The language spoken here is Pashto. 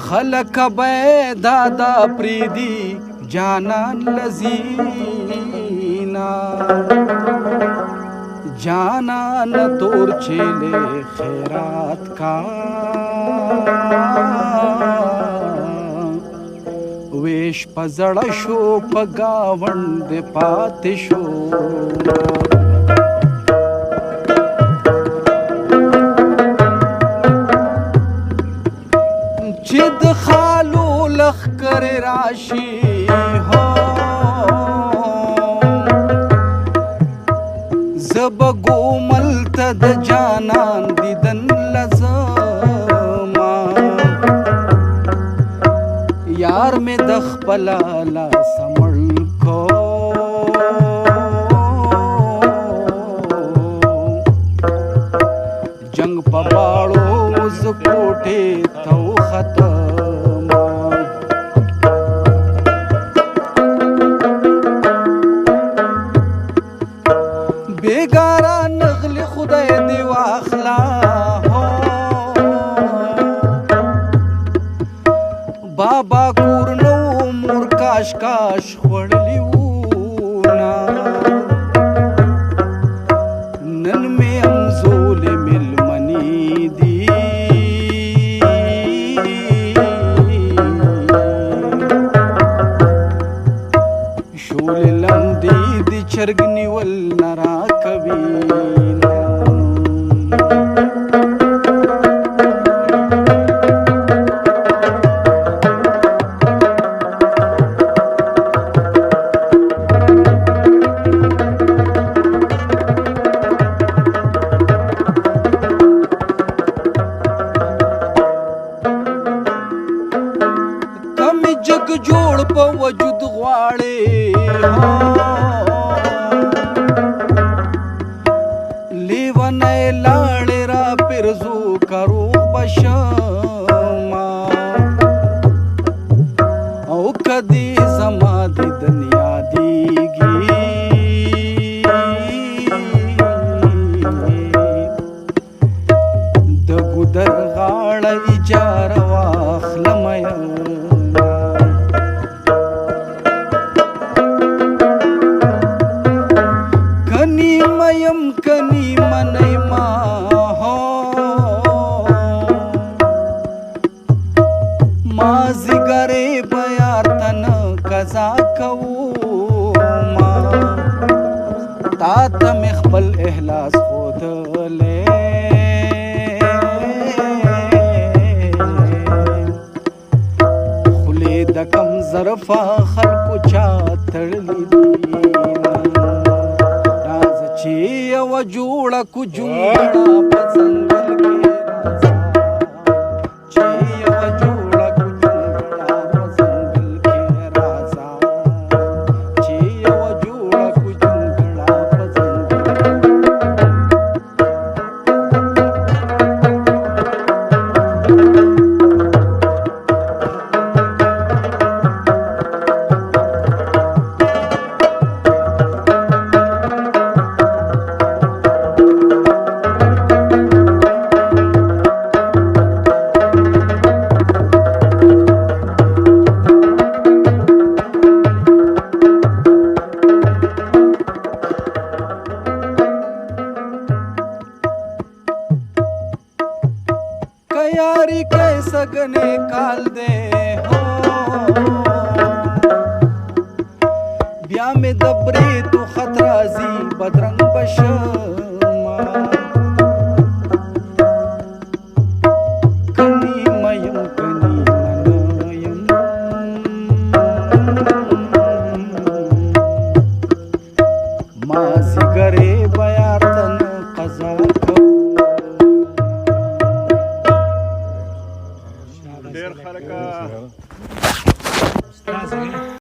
خلق به دادا پریدي جانان لذینا جانان تور چیلے خیرات کا ویش پزړه شو په گاوند پاتې شو چې د خالو لخر راشي هو زبګو ملت د جانان دیدن لزما یار می د خپل لاس مړ کو جنگ په باړو ز کوټه تو ختم بیگارا نغلی خدای دی واخلا بابا کورنو مور کاش کاش خوړلی ونا نن می امزول ملمنی دی شول لندې دی چرګنی ول نرا کوي جگ جوړ په وجود غواړي لیونه لاړې را پرزو کرو بشما او کدی زما د دنیا دیږي د ګودر غاړه اجاره واخلم یم کنی منی ما ما زگره بیار تن قضا کو ما تا تم خپل احلاس خود لے خلی د کم ظرفا خلکو چا تړلی دینا چې یو جوړه کو جوړه په ځنګل کې راځه چې یو جوړه کو جوړه په ځنګل کې راځه چې یو جوړه کو جوړه په ځنګل यारी कैसा गने काल दे हो ब्या में दबरे तो खतराजी बदरंग बशमा कनी मयम कनी मनयम मासी गरे बयातन कजा ډېر خلک